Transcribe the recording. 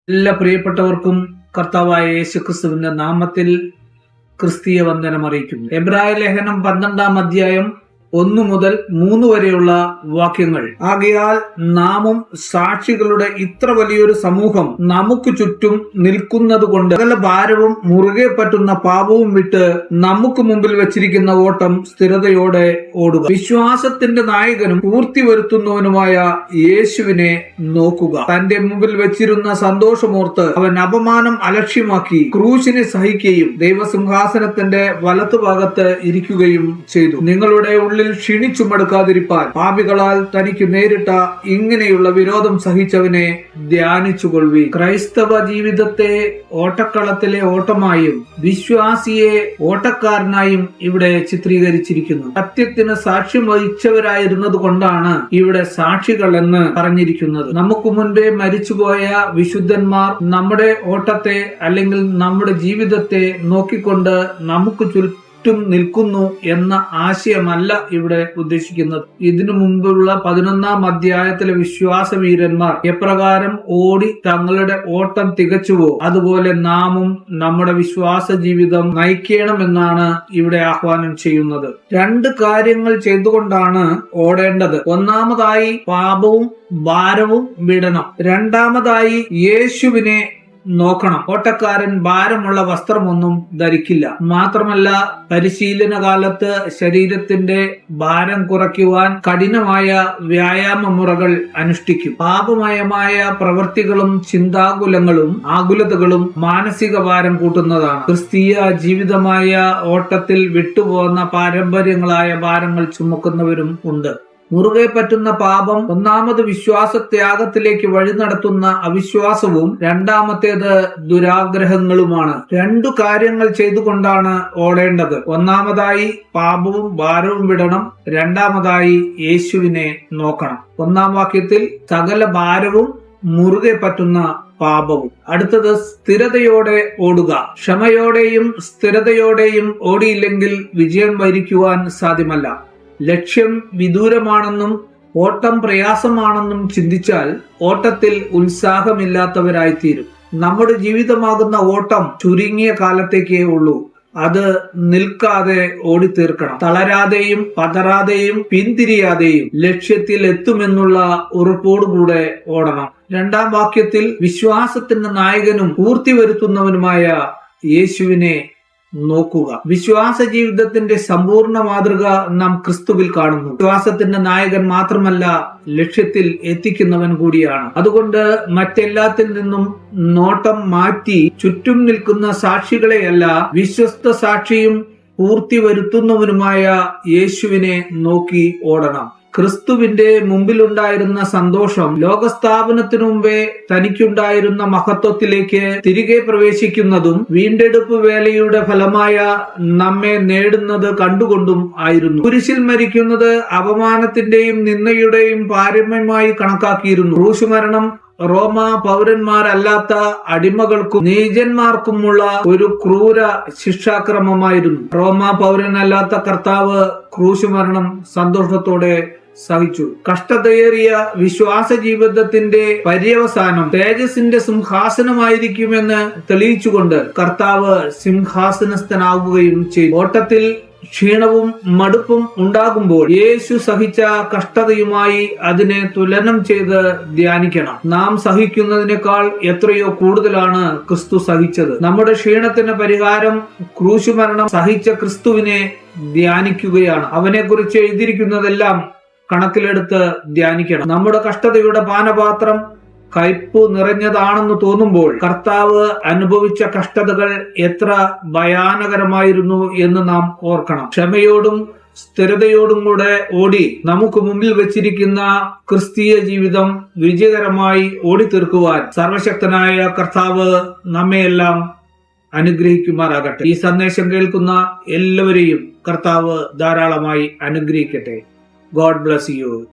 എല്ലാ പ്രിയപ്പെട്ടവർക്കും കർത്താവായ യേശുക്രിസ്തുവിന്റെ നാമത്തിൽ ക്രിസ്തീയ വന്ദനം അറിയിക്കുന്നു. എബ്രായ ലേഖനം 12-ാം അധ്യായം 1 മുതൽ 3 വരെയുള്ള വാക്യങ്ങൾ. ആകയാൽ നാമും സാക്ഷികളുടെ ഇത്ര വലിയൊരു സമൂഹം നമുക്ക് ചുറ്റും നിൽക്കുന്നത് കൊണ്ട് സകല ഭാരവും മുറുകെ പറ്റുന്ന പാപവും വിട്ട് നമുക്ക് മുമ്പിൽ വെച്ചിരിക്കുന്ന ഓട്ടം സ്ഥിരതയോടെ ഓടുക. വിശ്വാസത്തിന്റെ നായകനും പൂർത്തി വരുത്തുന്നവനുമായ യേശുവിനെ നോക്കുക. തന്റെ മുമ്പിൽ വെച്ചിരുന്ന സന്തോഷമോർത്ത് അവൻ അപമാനം അലക്ഷ്യമാക്കി ക്രൂശിനെ സഹിക്കുകയും ദൈവസിംഹാസനത്തിന്റെ വലത്തുഭാഗത്ത് ഇരിക്കുകയും ചെയ്തു. നിങ്ങളുടെ ഉള്ളിൽ ക്ഷീണിച്ചു മടുക്കാതിരിപ്പാൻ പാപികളാൽ തനിക്ക് നേരിട്ട ഇങ്ങനെയുള്ള വിരോധം സഹിച്ചവനെ ധ്യാനിച്ചുകൊള്ളുവീൻ. ക്രൈസ്തവ ജീവിതത്തെ ഓട്ടക്കളത്തിലെ ഓട്ടമായും വിശ്വാസിയെ ഓട്ടക്കാരനായും ഇവിടെ ചിത്രീകരിച്ചിരിക്കുന്നു. സത്യത്തിന് സാക്ഷ്യം വഹിച്ചവരായിരുന്നത് കൊണ്ടാണ് ഇവിടെ സാക്ഷികൾ എന്ന് പറഞ്ഞിരിക്കുന്നത്. നമുക്ക് മുൻപേ മരിച്ചുപോയ വിശുദ്ധന്മാർ നമ്മുടെ ഓട്ടത്തെ അല്ലെങ്കിൽ നമ്മുടെ ജീവിതത്തെ നോക്കിക്കൊണ്ട് നമുക്ക് ചുറ്റും നിൽക്കുന്നു എന്ന ആശയമല്ല ഇവിടെ ഉദ്ദേശിക്കുന്നത്. ഇതിനു മുമ്പുള്ള 11-ാം അധ്യായത്തിലെ വിശ്വാസ വീരന്മാർ എപ്രകാരം ഓടി തങ്ങളുടെ ഓട്ടം തികച്ചുവോ അതുപോലെ നാമും നമ്മുടെ വിശ്വാസ ജീവിതം നയിക്കണമെന്നാണ് ഇവിടെ ആഹ്വാനം ചെയ്യുന്നത്. 2 കാര്യങ്ങൾ ചെയ്തുകൊണ്ടാണ് ഓടേണ്ടത്. ഒന്നാമതായി പാപവും ഭാരവും വിടണം. രണ്ടാമതായി യേശുവിനെ നോക്കണം. ഓട്ടക്കാരൻ ഭാരമുള്ള വസ്ത്രമൊന്നും ധരിക്കില്ല. മാത്രമല്ല പരിശീലന കാലത്ത് ശരീരത്തിന്റെ ഭാരം കുറയ്ക്കുവാൻ കഠിനമായ വ്യായാമ മുറകൾ അനുഷ്ഠിക്കും. പാപമയമായ പ്രവൃത്തികളും ചിന്താകുലങ്ങളും ആകുലതകളും മാനസിക ഭാരം കൂട്ടുന്നതാണ്. ക്രിസ്തീയ ജീവിതമായ ഓട്ടത്തിൽ വിട്ടുപോകുന്ന പാരമ്പര്യങ്ങളായ ഭാരങ്ങൾ ചുമക്കുന്നവരും ഉണ്ട്. മുറുകെ പറ്റുന്ന പാപം ഒന്നാമത് വിശ്വാസത്യാഗത്തിലേക്ക് വഴി നടത്തുന്ന അവിശ്വാസവും രണ്ടാമത്തേത് ദുരാഗ്രഹങ്ങളുമാണ്. 2 കാര്യങ്ങൾ ചെയ്തുകൊണ്ടാണ് ഓടേണ്ടത്. ഒന്നാമതായി പാപവും ഭാരവും വിടണം. രണ്ടാമതായി യേശുവിനെ നോക്കണം. 1-ാം വാക്യത്തിൽ സകല ഭാരവും മുറുകെ പറ്റുന്ന പാപവും. അടുത്തത് സ്ഥിരതയോടെ ഓടുക. ക്ഷമയോടെയും സ്ഥിരതയോടെയും ഓടിയില്ലെങ്കിൽ വിജയം വരിക്കുവാൻ സാധ്യമല്ല. ലക്ഷ്യം വിദൂരമാണെന്നും ഓട്ടം പ്രയാസമാണെന്നും ചിന്തിച്ചാൽ ഓട്ടത്തിൽ ഉത്സാഹമില്ലാത്തവരായിത്തീരും. നമ്മുടെ ജീവിതമാകുന്ന ഓട്ടം ചുരുങ്ങിയ കാലത്തേക്കേ ഉള്ളൂ. അത് നിൽക്കാതെ ഓടിത്തീർക്കണം. തളരാതെയും പതറാതെയും പിന്തിരിയാതെയും ലക്ഷ്യത്തിൽ എത്തുമെന്നുള്ള ഉറപ്പോടുകൂടെ ഓടണം. 2-ാം വാക്യത്തിൽ വിശ്വാസത്തിന്റെ നായകനും പൂർത്തി വരുത്തുന്നവനുമായ യേശുവിനെ നോക്കുക. വിശ്വാസ ജീവിതത്തിന്റെ സമ്പൂർണ്ണ മാതൃക നാം ക്രിസ്തുവിൽ കാണുന്നു. വിശ്വാസത്തിന്റെ നായകൻ മാത്രമല്ല, ലക്ഷ്യത്തിൽ എത്തിക്കുന്നവൻ കൂടിയാണ്. അതുകൊണ്ട് മറ്റെല്ലാത്തിൽ നിന്നും നോട്ടം മാറ്റി ചുറ്റും നിൽക്കുന്ന സാക്ഷികളെയല്ല, വിശ്വസ്ത സാക്ഷിയും പൂർത്തി വരുത്തുന്നവനുമായ യേശുവിനെ നോക്കി ഓടണം. ക്രിസ്തുവിന്റെ മുമ്പിലുണ്ടായിരുന്ന സന്തോഷം ലോകസ്ഥാപനത്തിനു മുമ്പേ തനിക്കുണ്ടായിരുന്ന മഹത്വത്തിലേക്ക് തിരികെ പ്രവേശിക്കുന്നതും വീണ്ടെടുപ്പ് വേലയുടെ ഫലമായ നമ്മെ നേടുന്നത് കണ്ടുകൊണ്ടും ആയിരുന്നു. കുരിശിൽ മരിക്കുന്നത് അപമാനത്തിന്റെയും നിന്ദയുടെയും പാരമ്യമായി കണക്കാക്കിയിരുന്നു. ക്രൂശുമരണം റോമ പൗരന്മാരല്ലാത്ത അടിമകൾക്കും നീചന്മാർക്കുമുള്ള ഒരു ക്രൂര ശിക്ഷാക്രമമായിരുന്നു. റോമ പൗരനല്ലാത്ത കർത്താവ് ക്രൂശുമരണം സന്തോഷത്തോടെ സഹിച്ചു. കഷ്ടതയേറിയ വിശ്വാസ ജീവിതത്തിന്റെ പര്യവസാനം തേജസ്സിന്റെ സിംഹാസനമായിരിക്കുമെന്ന് തെളിയിച്ചുകൊണ്ട് കർത്താവ് സിംഹാസനസ്ഥനാവുകയും ചെയ്തു. ഓട്ടത്തിൽ ക്ഷീണവും മടുപ്പും ഉണ്ടാകുമ്പോൾ യേശു സഹിച്ച കഷ്ടതയുമായി അതിനെ തുലനം ചെയ്ത് ധ്യാനിക്കണം. നാം സഹിക്കുന്നതിനേക്കാൾ എത്രയോ കൂടുതലാണ് ക്രിസ്തു സഹിച്ചത്. നമ്മുടെ ക്ഷീണത്തിന് പരിഹാരം ക്രൂശുമരണം സഹിച്ച ക്രിസ്തുവിനെ ധ്യാനിക്കുകയാണ്. അവനെക്കുറിച്ച് എഴുതിയിരിക്കുന്നതെല്ലാം കണക്കിലെടുത്ത് ധ്യാനിക്കണം. നമ്മുടെ കഷ്ടതയുടെ പാനപാത്രം കയ്പ് നിറഞ്ഞതാണെന്ന് തോന്നുമ്പോൾ കർത്താവ് അനുഭവിച്ച കഷ്ടതകൾ എത്ര ഭയാനകരമായിരുന്നു എന്ന് നാം ഓർക്കണം. ക്ഷമയോടും സ്ഥിരതയോടും കൂടെ ഓടി നമുക്ക് മുമ്പിൽ വെച്ചിരിക്കുന്ന ക്രിസ്തീയ ജീവിതം വിജയകരമായി ഓടിത്തീർക്കുവാൻ സർവശക്തനായ കർത്താവ് നമ്മയെല്ലാം അനുഗ്രഹിക്കുമാറാകട്ടെ. ഈ സന്ദേശം കേൾക്കുന്ന എല്ലാവരെയും കർത്താവ് ധാരാളമായി അനുഗ്രഹിക്കട്ടെ. God bless you.